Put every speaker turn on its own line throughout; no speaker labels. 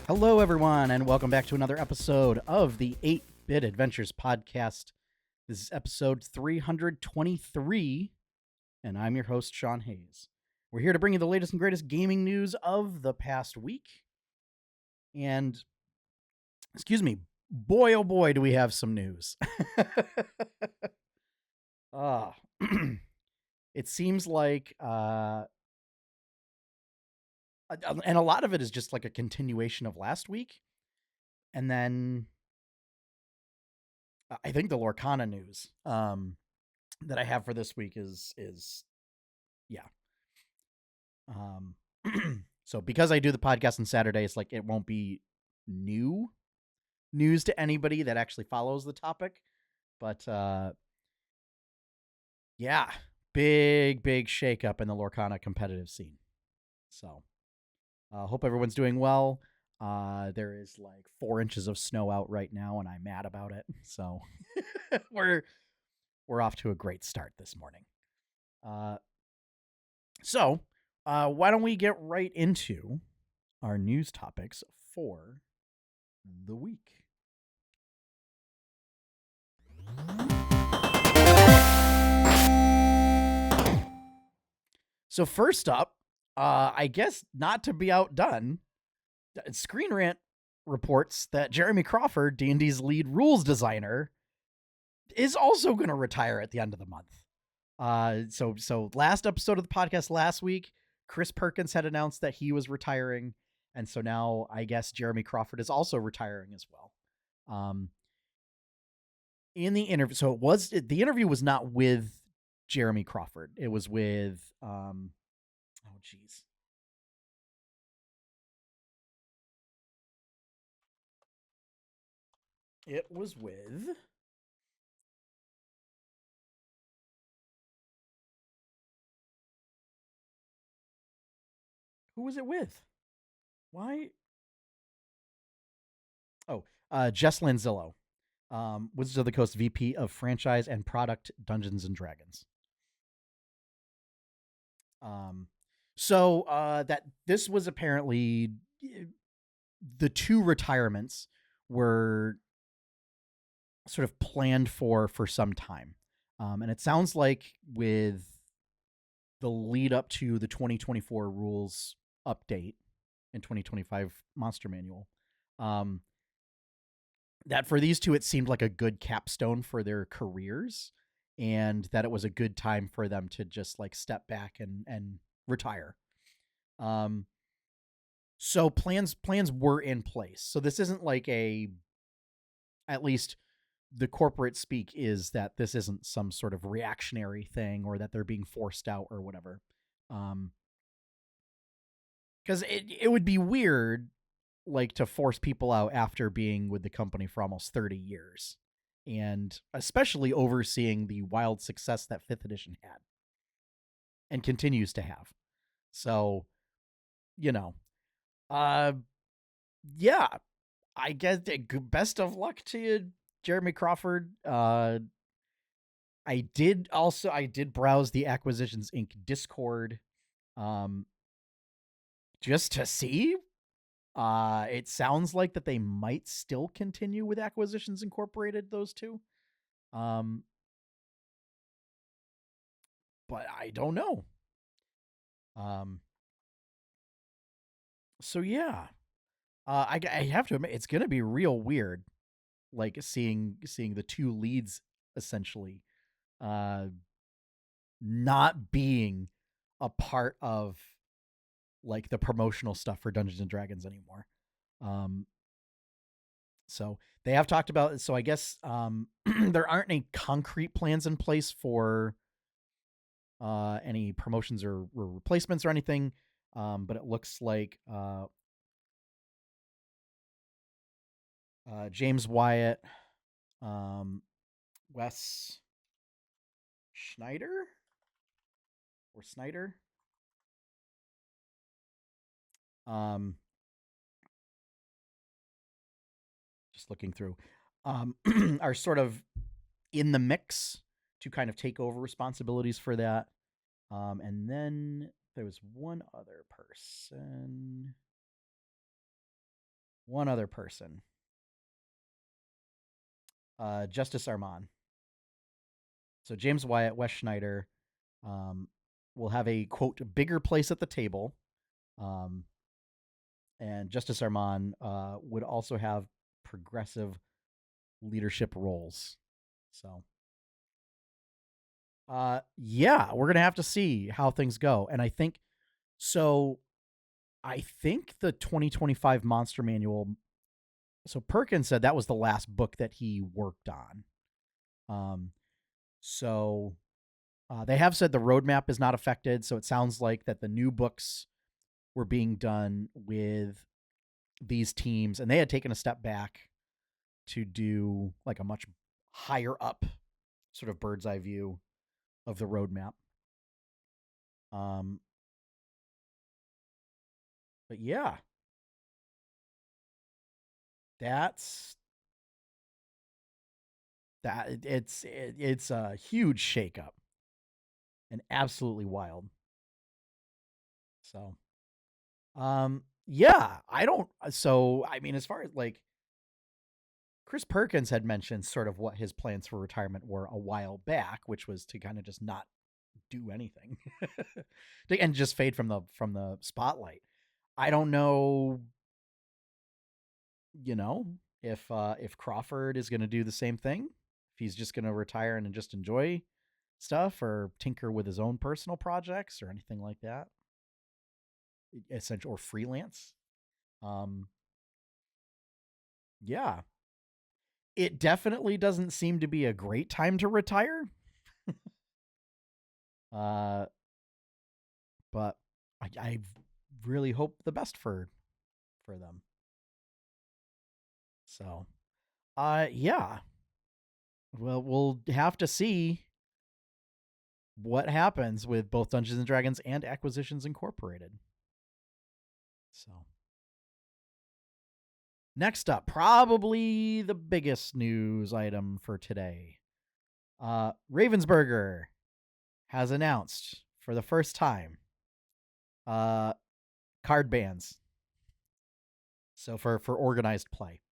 Hello, everyone, and welcome back to another episode of the 8-Bit Adventures podcast. This is episode 323, and I'm your host, Sean Hayes. We're here to bring you the latest and greatest gaming news of the past week. And, excuse me, boy, oh boy, do we have some news. It seems like... and a lot of it is just like a continuation of last week. And then I think the Lorcana news that I have for this week is yeah. So because I do the podcast on Saturday, it's like it won't be new news to anybody that actually follows the topic. But yeah, big shakeup in the Lorcana competitive scene. So hope everyone's doing well. There is like 4 inches of snow out right now, and I'm mad about it. So we're off to a great start this morning. So why don't we get right into our news topics for the week? So first up, I guess not to be outdone, ScreenRant reports that Jeremy Crawford, D&D's lead rules designer, is also going to retire at the end of the month. So last episode of the podcast last week, Chris Perkins had announced that he was retiring, and so now I guess Jeremy Crawford is also retiring as well. In the interview, so the interview was not with Jeremy Crawford. It was with It was with... Who was it with? Why? Oh, Jess Lanzillo, Wizards of the Coast VP of Franchise and Product, Dungeons and Dragons. So that this was apparently the 2 retirements were sort of planned for some time. And it sounds like with the lead up to the 2024 rules update and 2025 monster manual, that for these 2, it seemed like a good capstone for their careers, and that it was a good time for them to just like step back and retire. So plans were in place. So this isn't like at least the corporate speak is that this isn't some sort of reactionary thing or that they're being forced out or whatever. Because it would be weird, like, to force people out after being with the company for almost 30 years, and especially overseeing the wild success that 5th edition had and continues to have. So, yeah, I guess best of luck to you, Jeremy Crawford. I did browse the Acquisitions Inc. Discord, just to see. It sounds like that they might still continue with Acquisitions Incorporated, those 2. But I don't know. So yeah. I have to admit, it's going to be real weird, like seeing the 2 leads essentially not being a part of like the promotional stuff for Dungeons and Dragons anymore. So they have talked about, so I guess there aren't any concrete plans in place for any promotions or replacements or anything, but it looks like James Wyatt, Wes Schneider or Snyder, just looking through, are sort of in the mix to kind of take over responsibilities for that. And then there was one other person. One other person. Justice Armand. So James Wyatt, Wes Schneider, will have a quote bigger place at the table, and Justice Armand would also have progressive leadership roles. So, yeah, we're gonna have to see how things go, and I think so. I think the 2025 Monster Manual. So Perkins said that was the last book that he worked on. So they have said the roadmap is not affected. So it sounds like that the new books were being done with these teams, and they had taken a step back to do like a much higher up sort of bird's eye view of the roadmap. But yeah, that's that. It's a huge shakeup and absolutely wild. So, yeah, I don't. So, I mean, as far as like Chris Perkins had mentioned, sort of what his plans for retirement were a while back, which was to kind of just not do anything and just fade from the spotlight. I don't know, you know, if Crawford is going to do the same thing, if he's just going to retire and just enjoy stuff or tinker with his own personal projects or anything like that, essential or freelance. Yeah, it definitely doesn't seem to be a great time to retire. uh, but I really hope the best for them. So, yeah. Well, we'll have to see what happens with both Dungeons and Dragons and Acquisitions Incorporated. So, next up, probably the biggest news item for today. Ravensburger has announced for the first time card bans. So for organized play.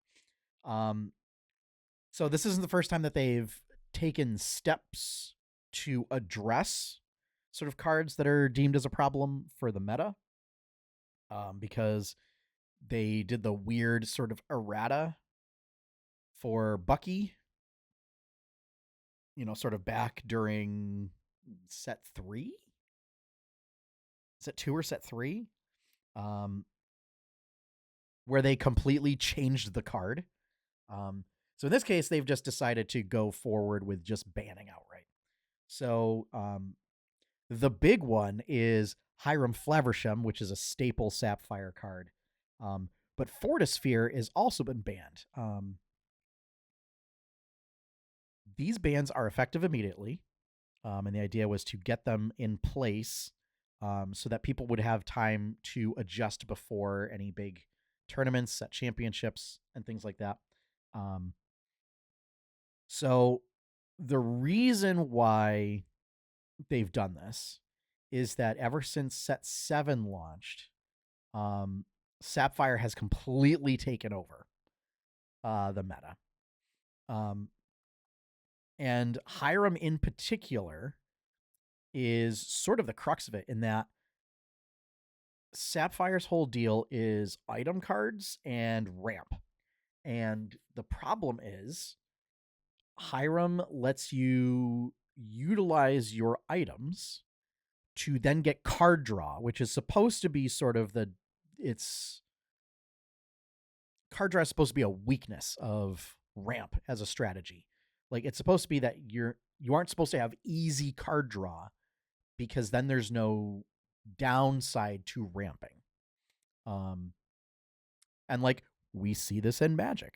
So this isn't the first time that they've taken steps to address sort of cards that are deemed as a problem for the meta. Because they did the weird sort of errata for Bucky, sort of back during set 3? Set 2 or set 3? Where they completely changed the card. So in this case, they've just decided to go forward with just banning outright. So the big one is Hiram Flaversham, which is a staple Sapphire card. But Fortisphere has also been banned. These bans are effective immediately. And the idea was to get them in place so that people would have time to adjust before any big tournaments, at championships, and things like that. So the reason why they've done this is that ever since set 7 launched, Sapphire has completely taken over the meta. And Hiram in particular is sort of the crux of it, in that Sapphire's whole deal is item cards and ramp. And the problem is Hiram lets you utilize your items to then get card draw, which is supposed to be sort of card draw is supposed to be a weakness of ramp as a strategy. Like, it's supposed to be that you aren't supposed to have easy card draw, because then there's no downside to ramping. And like, we see this in Magic.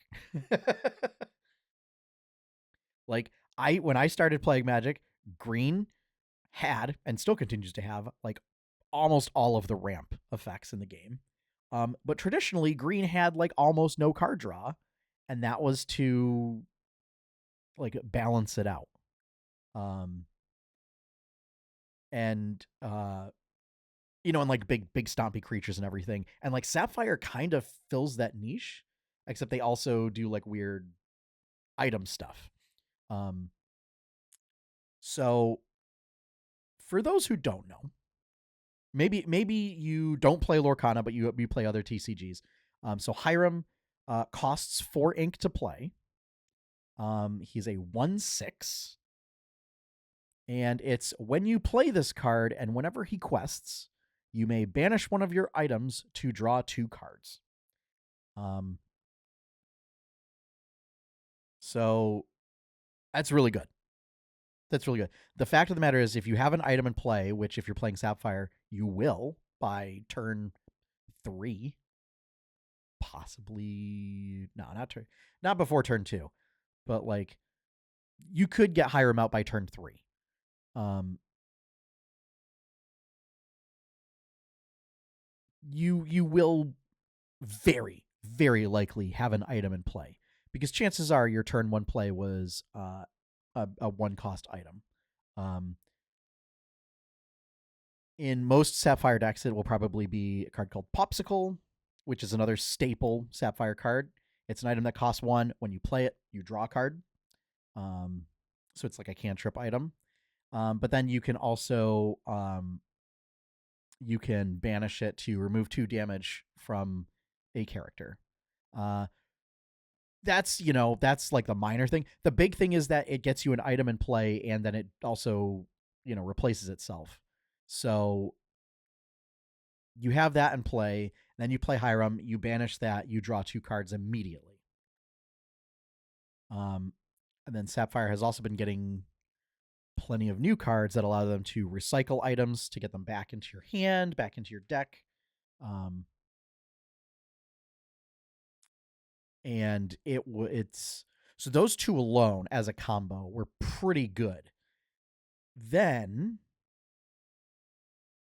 Like, when I started playing Magic, green had and still continues to have like almost all of the ramp effects in the game. But traditionally, green had like almost no card draw, and that was to like balance it out. And and like big stompy creatures and everything. And like Sapphire kind of fills that niche. except they also do like weird item stuff. Um, so for those who don't know, maybe you don't play Lorcana, but you play other TCGs. So Hiram costs 4 ink to play. He's a 1/6. And it's when you play this card and whenever he quests, you may banish one of your items to draw 2 cards. So that's really good. That's really good. The fact of the matter is, if you have an item in play, which if you're playing Sapphire, you will by turn 3, possibly not before turn 2, but like you could get Hiram out by turn 3. You will very, very likely have an item in play because chances are your turn 1 play was a 1 cost item. In most Sapphire decks, it will probably be a card called Popsicle, which is another staple Sapphire card. It's an item that costs 1. When you play it, you draw a card. So it's like a cantrip item. But then you can also you can banish it to remove 2 damage from a character. That's like the minor thing. The big thing is that it gets you an item in play, and then it also replaces itself. So you have that in play, then you play Hiram, you banish that, you draw 2 cards immediately. And then Sapphire has also been getting plenty of new cards that allow them to recycle items to get them back into your hand, back into your deck. And it's so those 2 alone as a combo were pretty good. Then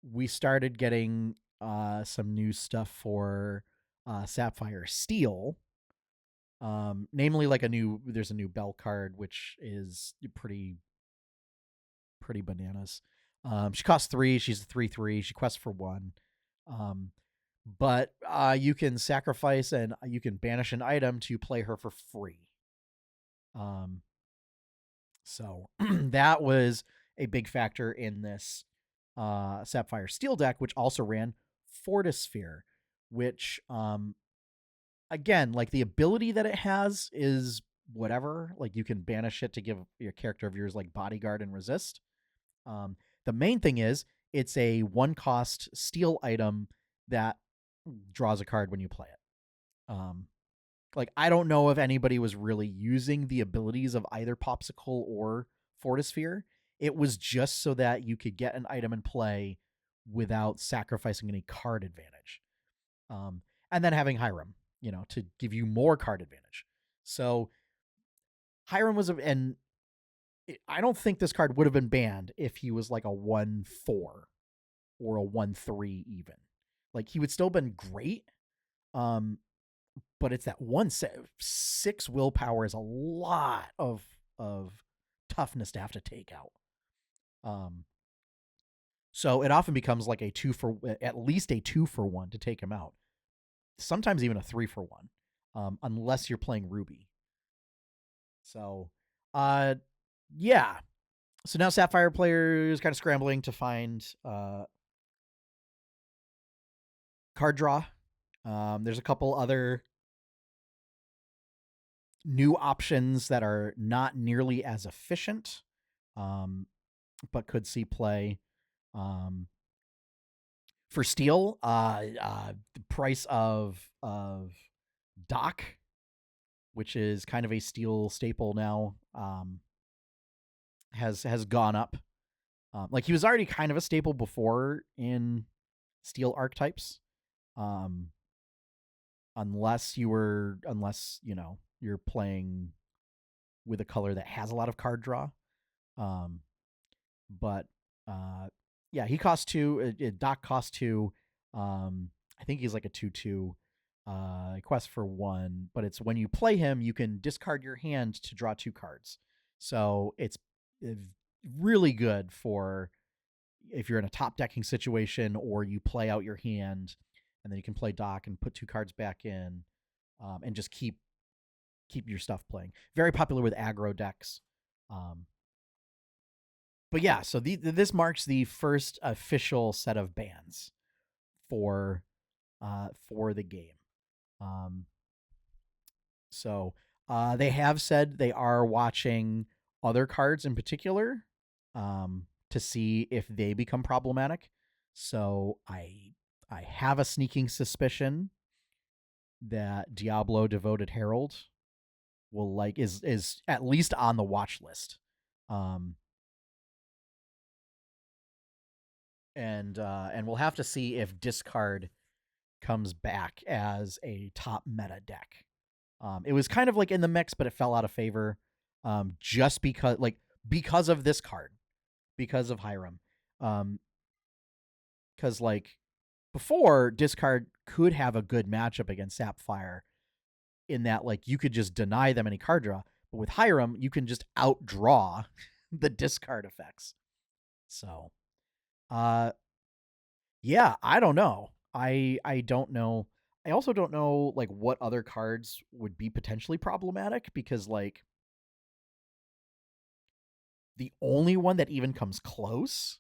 we started getting some new stuff for Sapphire Steel. Namely like there's a new Bell card, which is pretty bananas. She costs 3, she's a 3/3, she quests for 1. But you can sacrifice and you can banish an item to play her for free. So that was a big factor in this Sapphire Steel deck, which also ran Fortisphere, which again, like the ability that it has is whatever. Like you can banish it to give your character of yours like bodyguard and resist. The main thing is it's a 1 cost steel item that draws a card when you play it. Like I don't know if anybody was really using the abilities of either Popsicle or Fortisphere. It was just so that you could get an item in play without sacrificing any card advantage. And then having Hiram, to give you more card advantage. So Hiram was and I don't think this card would have been banned if he was like a 1/4 or a 1/3 even. Like he would still been great. But it's that 1/6 willpower is a lot of toughness to have to take out. So it often becomes like at least a 2-for-1 to take him out. Sometimes even a 3-for-1, unless you're playing Ruby. So, yeah. So now Sapphire players kind of scrambling to find card draw. There's a couple other new options that are not nearly as efficient, but could see play. For steel, the price of Doc, which is kind of a steel staple now, has gone up. Like he was already kind of a staple before in steel archetypes, unless you're playing with a color that has a lot of card draw. But yeah, he costs 2. Doc costs 2. I think he's like a 2/2. Quest for 1, but it's when you play him, you can discard your hand to draw 2 cards. So it's really good for if you're in a top decking situation or you play out your hand and then you can play Doc and put 2 cards back in. and just keep your stuff playing. Very popular with aggro decks. But yeah, so this marks the first official set of bans for the game. So they have said they are watching other cards in particular to see if they become problematic. So I have a sneaking suspicion that Diablo Devoted Herald will is at least on the watch list. And we'll have to see if Discard comes back as a top meta deck. It was kind of like in the mix, but it fell out of favor just because of this card, because of Hiram. Because before, Discard could have a good matchup against Sapphire in that you could just deny them any card draw. But with Hiram, you can just outdraw the discard effects. So, yeah, I don't know. I don't know. I also don't know what other cards would be potentially problematic, because the only one that even comes close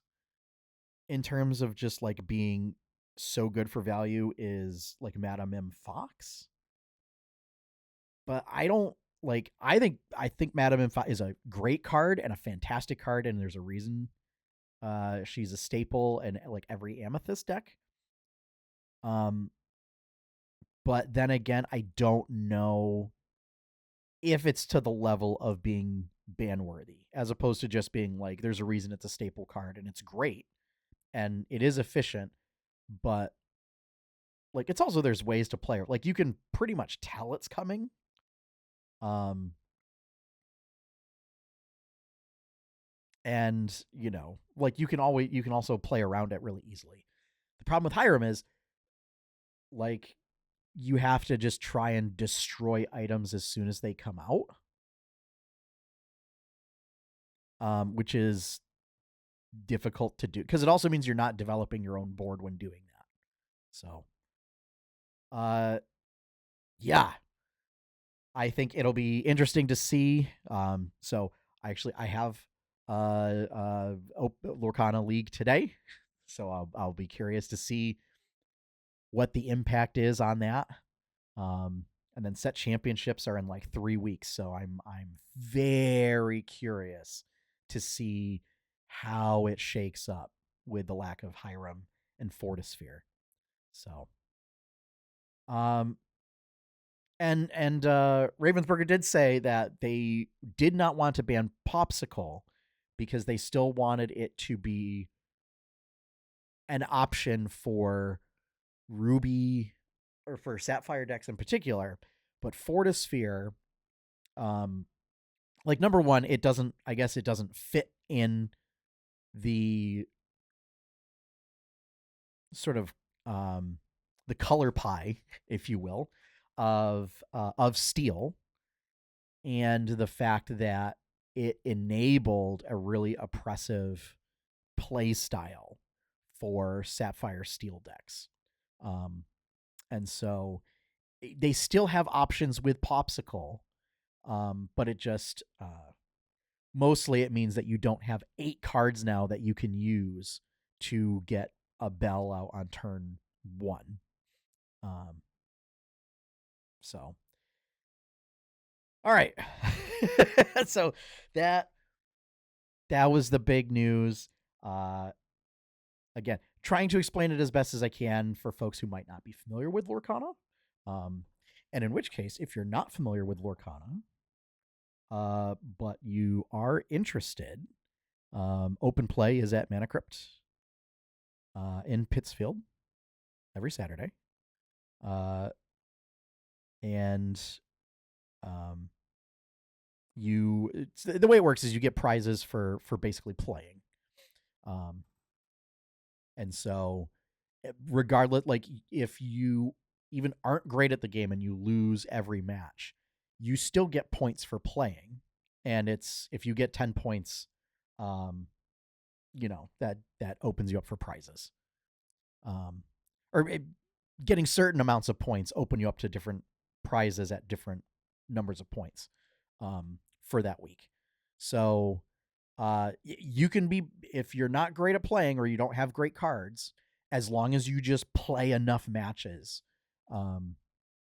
in terms of just being so good for value is Madame M Fox. But I don't I think Madame M Fox is a great card and a fantastic card, and there's a reason she's a staple in every Amethyst deck. But then again, I don't know if it's to the level of being ban worthy, as opposed to just being there's a reason it's a staple card and it's great and it is efficient, but it's also, there's ways to play it. You can pretty much tell it's coming. And you can also play around it really easily. The problem with Hiram is you have to just try and destroy items as soon as they come out. Which is difficult to do, because it also means you're not developing your own board when doing that. So, yeah, I think it'll be interesting to see. So I have Lorcana League today, so I'll be curious to see what the impact is on that. And then set championships are in 3 weeks, so I'm very curious to see how it shakes up with the lack of Hiram and Fortisphere. So, and Ravensburger did say that they did not want to ban Popsicle because they still wanted it to be an option for Ruby, or for Sapphire decks in particular. But Fortisphere, number one, it doesn't fit in the sort of the color pie, if you will, of Steel, and the fact that it enabled a really oppressive play style for Sapphire Steel decks. And so they still have options with Popsicle, but it just mostly it means that you don't have 8 cards now that you can use to get a bell out on turn 1. So, all right. So that was the big news. Again, trying to explain it as best as I can for folks who might not be familiar with Lorcana. And in which case, if you're not familiar with Lorcana, but you are interested, open play is at Mana Crypt in Pittsfield every Saturday. And the way it works is you get prizes for basically playing. And so regardless, if you even aren't great at the game and you lose every match, you still get points for playing. And if you get 10 points, that opens you up for prizes. Or getting certain amounts of points open you up to different prizes at different numbers of points for that week. So you can be, if you're not great at playing or you don't have great cards, as long as you just play enough matches,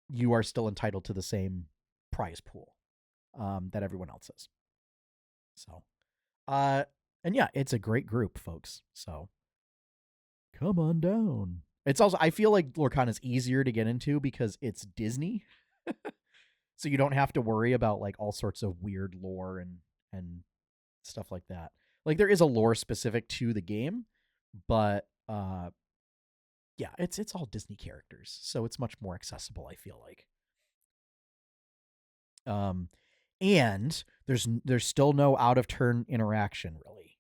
you are still entitled to the same prize pool that everyone else is. So, and yeah, it's a great group, folks. So come on down. It's also, I feel like Lorcana is easier to get into because it's Disney. So you don't have to worry about like all sorts of weird lore and stuff like that. Like there is a lore specific to the game, but yeah, it's all Disney characters, so it's much more accessible, I feel like. And there's still no out of turn interaction really.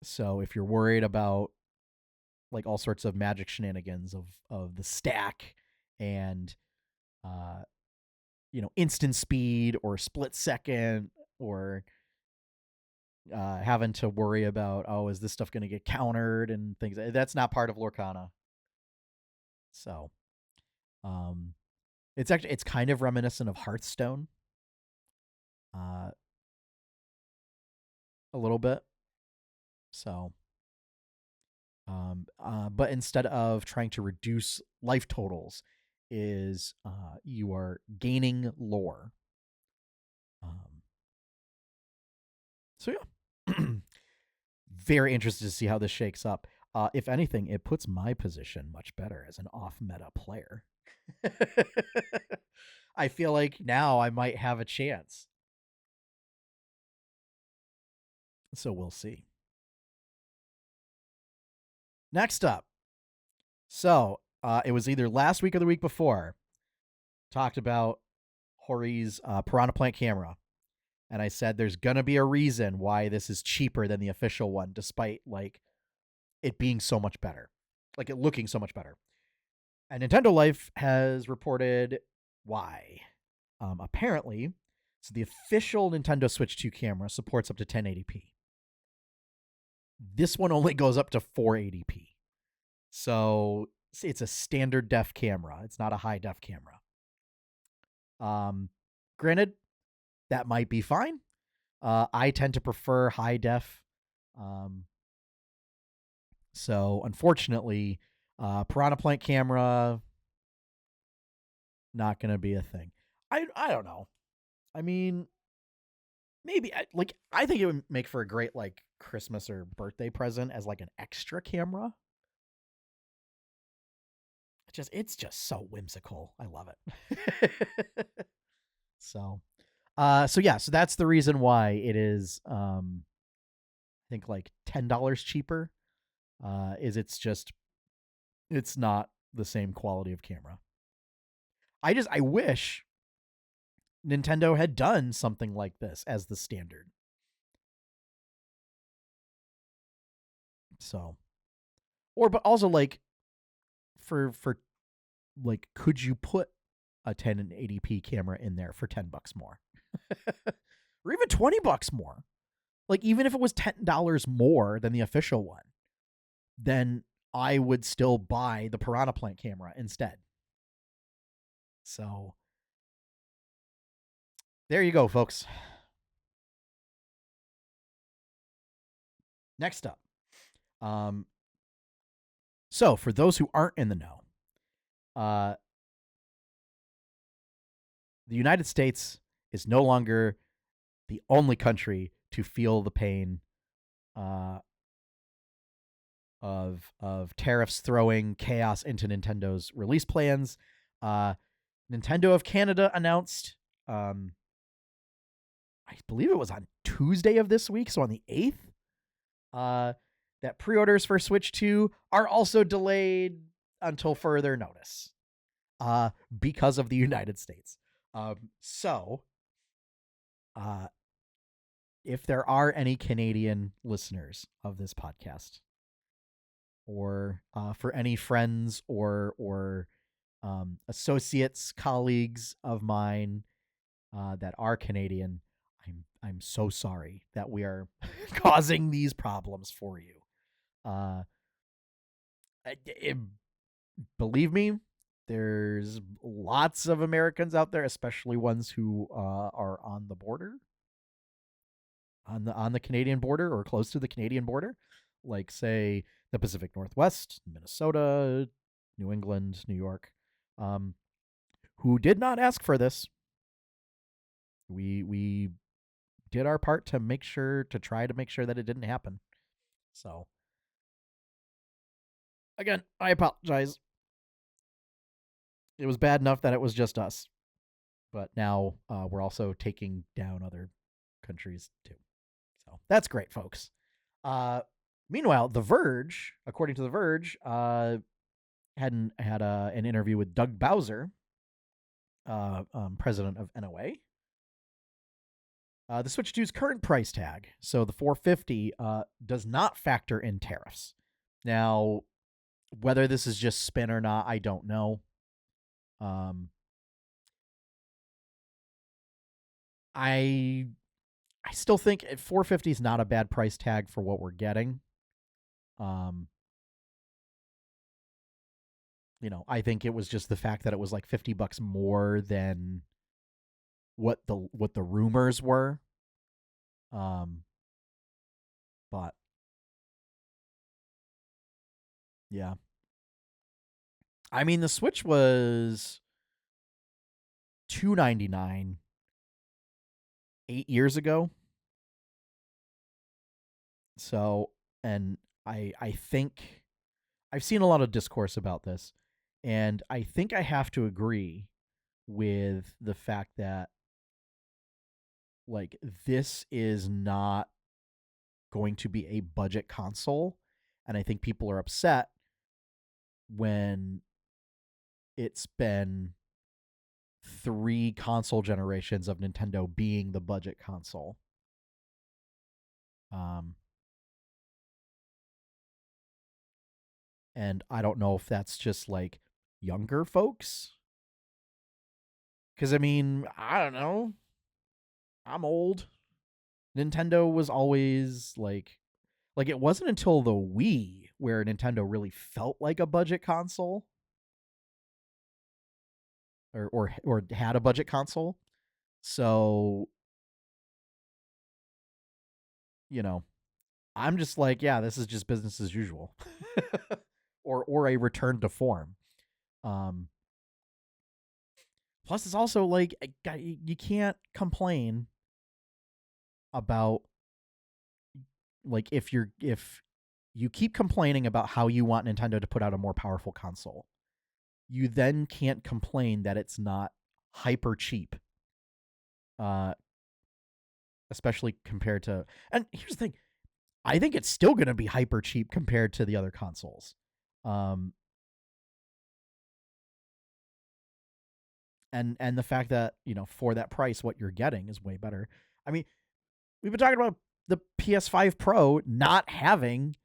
So if you're worried about like all sorts of magic shenanigans of the stack and instant speed or split second or having to worry about, oh, is this stuff going to get countered and things, that's not part of Lorcana. So it's kind of reminiscent of Hearthstone a little bit. So but instead of trying to reduce life totals, is you are gaining lore. So yeah, very interested to see how this shakes up. If anything, it puts my position much better as an off-meta player. I feel like now I might have a chance. So we'll see. Next up. So it was either last week or the week before. Talked about Hori's Piranha Plant Camera. And I said there's going to be a reason why this is cheaper than the official one, despite like it being so much better. Like it looking so much better. And NintendoLife has reported why. Apparently, so the official Nintendo Switch 2 camera supports up to 1080p. This one only goes up to 480p. So it's a standard def camera. It's not a high def camera. Granted, that might be fine. I tend to prefer high def. So unfortunately, Piranha Plant Camera, not going to be a thing. I don't know. I mean, maybe I think it would make for a great like Christmas or birthday present as like an extra camera. It's just so whimsical. I love it. So yeah, so that's the reason why it is I think like $10 cheaper. It's not the same quality of camera. I wish Nintendo had done something like this as the standard. So, but also like for like, could you put a 1080p camera in there for $10 more, or even $20 more? Like even if it was $10 more than the official one, then I would still buy the Piranha Plant camera instead. So there you go, folks. Next up. So for those who aren't in the know, the United States is no longer the only country to feel the pain of tariffs throwing chaos into Nintendo's release plans. Nintendo of Canada announced, I believe it was on Tuesday of this week, so on the 8th, that pre-orders for Switch 2 are also delayed until further notice because of the United States. So if there are any Canadian listeners of this podcast, or for any friends or associates, colleagues of mine that are Canadian, I'm so sorry that we are causing these problems for you. Believe me, there's lots of Americans out there, especially ones who are on the border, on the Canadian border or close to the Canadian border, like say the Pacific Northwest, Minnesota, New England, New York, who did not ask for this. We did our part to try to make sure that it didn't happen. So again, I apologize. It was bad enough that it was just us, but now we're also taking down other countries too. So that's great, folks. Meanwhile, The Verge, according to The Verge, had an interview with Doug Bowser, president of NOA. The Switch 2's current price tag, so the $450, does not factor in tariffs. Now, whether this is just spin or not, I don't know. I still think $450 is not a bad price tag for what we're getting. I think it was just the fact that it was like $50 more than what the rumors were. But yeah. I mean, the Switch was $299 8 years ago. So, and I think I've seen a lot of discourse about this, and I think I have to agree with the fact that like this is not going to be a budget console, and I think people are upset when it's been 3 console generations of Nintendo being the budget console. And I don't know if that's just like younger folks. Because I mean, I don't know. I'm old. Nintendo was always like it wasn't until the Wii where Nintendo really felt like a budget console. Or had a budget console. So I'm just like, yeah, this is just business as usual. or a return to form. Plus it's also like you can't complain about like if you keep complaining about how you want Nintendo to put out a more powerful console, you then can't complain that it's not hyper cheap. Especially compared to, and here's the thing, I think it's still going to be hyper cheap compared to the other consoles. And the fact that, for that price, what you're getting is way better. I mean, we've been talking about the PS5 Pro not having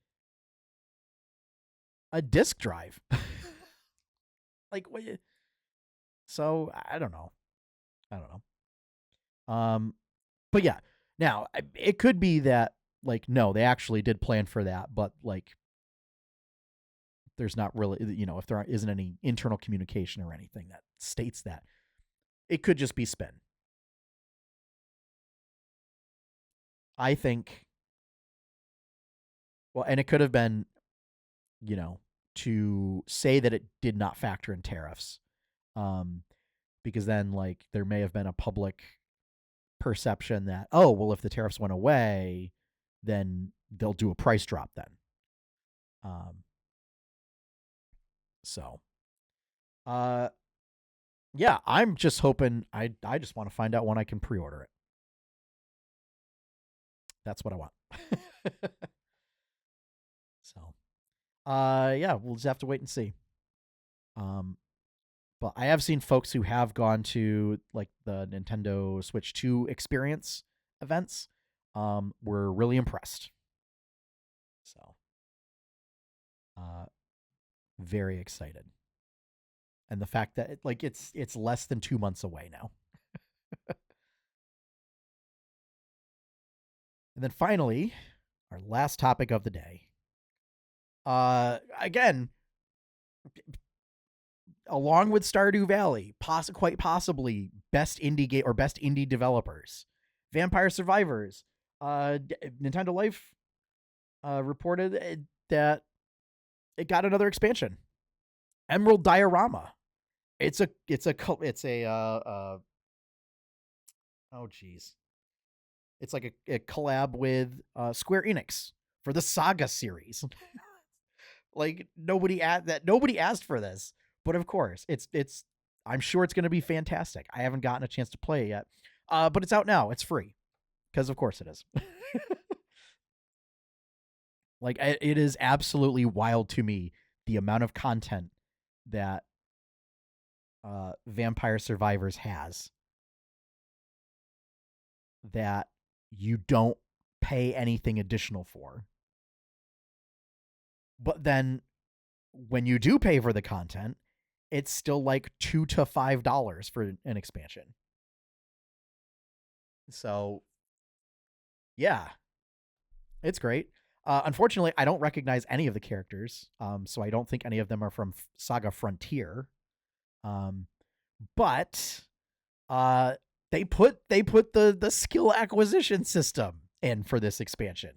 a disc drive. Like, what? So I don't know. But yeah, now it could be that like, no, they actually did plan for that, but like, there's not really, if there isn't any internal communication or anything that states that, it could just be spin. I think, well, and it could have been, to say that it did not factor in tariffs, because then like there may have been a public perception that, oh, well, if the tariffs went away, then they'll do a price drop then. So, yeah, I'm just hoping. I just want to find out when I can pre-order it. That's what I want. So, yeah, we'll just have to wait and see. But I have seen folks who have gone to like the Nintendo Switch 2 experience events, were really impressed. So, very excited. And the fact that it's less than 2 months away now. And then finally, our last topic of the day. Again, along with Stardew Valley, quite possibly best indie game or best indie developers. Vampire Survivors. NintendoLife reported that it got another expansion. Emerald Diorama. It's a oh geez. It's like a collab with Square Enix for the Saga series. Like nobody asked for this, but of course it's I'm sure it's going to be fantastic. I haven't gotten a chance to play it yet, but it's out now. It's free because of course it is. Like it is absolutely wild to me the amount of content that Vampire Survivors has that you don't pay anything additional for. But then when you do pay for the content, it's still like $2 to $5 for an expansion. So, yeah, it's great. Unfortunately, I don't recognize any of the characters, so I don't think any of them are from Saga Frontier. But they put the skill acquisition system in for this expansion.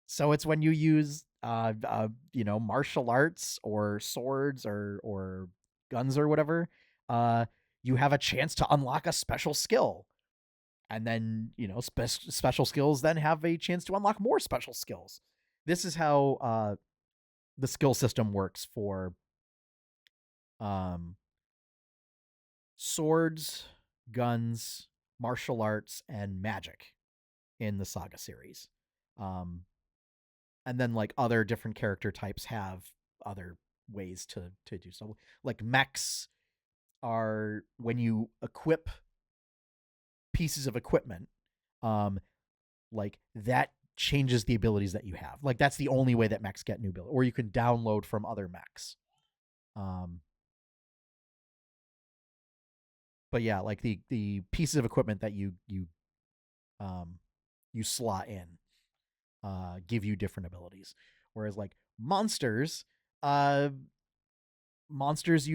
So it's when you use martial arts or swords or guns or whatever, you have a chance to unlock a special skill. And then, special skills then have a chance to unlock more special skills. This is how the skill system works for swords, guns, martial arts, and magic in the Saga series. And then like other different character types have other ways to do so. Like mechs are when you equip pieces of equipment, like that changes the abilities that you have. Like that's the only way that mechs get new ability, or you can download from other mechs. But yeah, like the pieces of equipment that you slot in give you different abilities. Whereas like monsters, you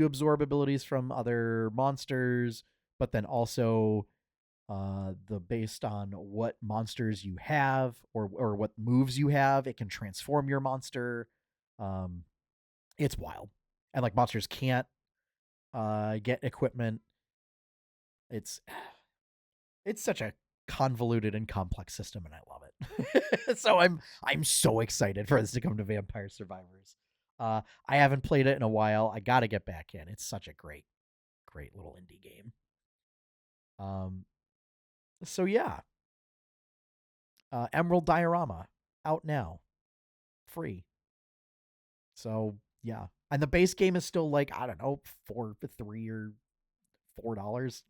absorb abilities from other monsters, but then also based on what monsters you have or what moves you have, it can transform your monster. It's wild. And like monsters can't get equipment. It's such a convoluted and complex system, and I love it. So I'm so excited for this to come to Vampire Survivors. I haven't played it in a while. I got to get back in. It's such a great little indie game. So yeah, Emerald Diorama out now, free. So yeah, and the base game is still like I don't know $3 or $4.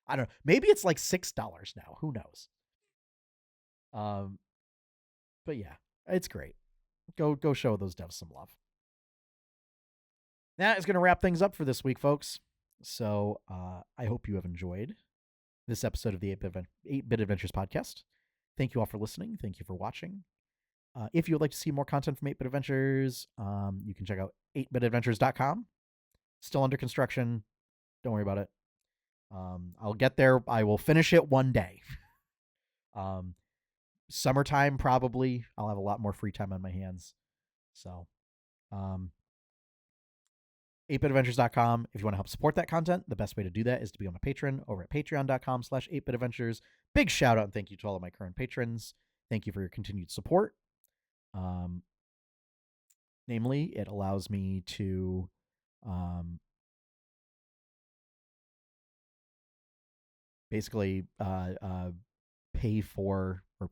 I don't know. Maybe it's like $6 now. Who knows? But yeah, it's great. Go show those devs some love. That is going to wrap things up for this week, folks. So I hope you have enjoyed this episode of the 8-Bit Adventures podcast. Thank you all for listening. Thank you for watching. If you would like to see more content from 8-Bit Adventures, you can check out 8bitadventures.com. Still under construction. Don't worry about it. I'll get there. I will finish it one day. Summertime, probably. I'll have a lot more free time on my hands. So, 8bitadventures.com. If you want to help support that content, the best way to do that is to be on a patron over at patreon.com/8bitadventures. Big shout out and thank you to all of my current patrons. Thank you for your continued support. Namely, it allows me to basically pay for or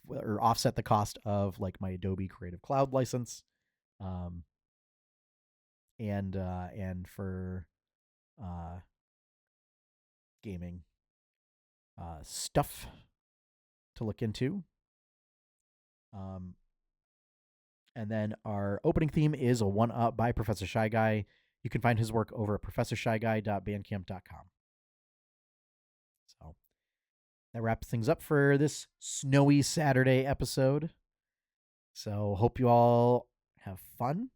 or offset the cost of like my Adobe Creative Cloud license, and for gaming stuff to look into. And then our opening theme is a one-up by Professor Shy Guy. You can find his work over at professorshyguy.bandcamp.com. So that wraps things up for this snowy Saturday episode. So hope you all have fun.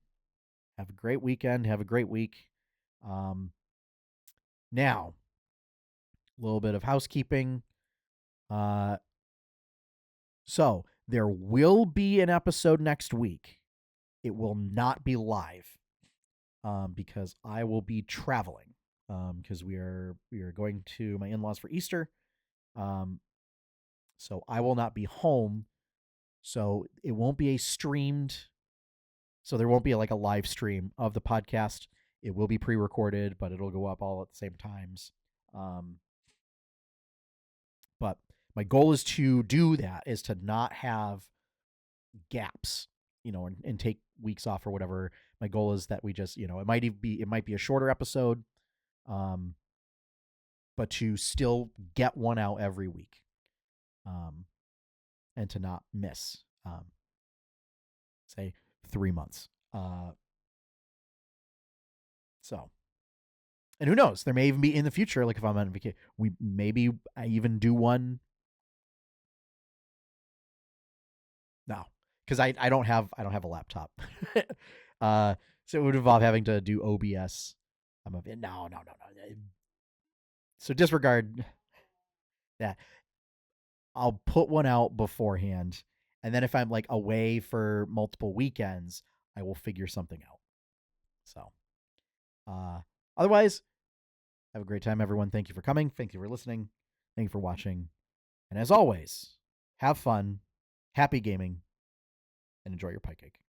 Have a great weekend. Have a great week. Now, a little bit of housekeeping. So there will be an episode next week. It will not be live because I will be traveling because we are going to my in-laws for Easter. So I will not be home. So it won't be a streamed. So there won't be like a live stream of the podcast. It will be pre-recorded, but it'll go up all at the same times. But my goal is to do that, is to not have gaps, and take weeks off or whatever. My goal is that we just, it might be a shorter episode, but to still get one out every week, and to not miss, say 3 months. So, and who knows? There may even be in the future, like if I'm on vacation, I even do one. No, because I don't have a laptop. So it would involve having to do OBS. No. So disregard that. I'll put one out beforehand, and then if I'm like away for multiple weekends, I will figure something out. So, otherwise, have a great time, everyone. Thank you for coming. Thank you for listening. Thank you for watching. And as always, have fun, happy gaming, and enjoy your pie cake.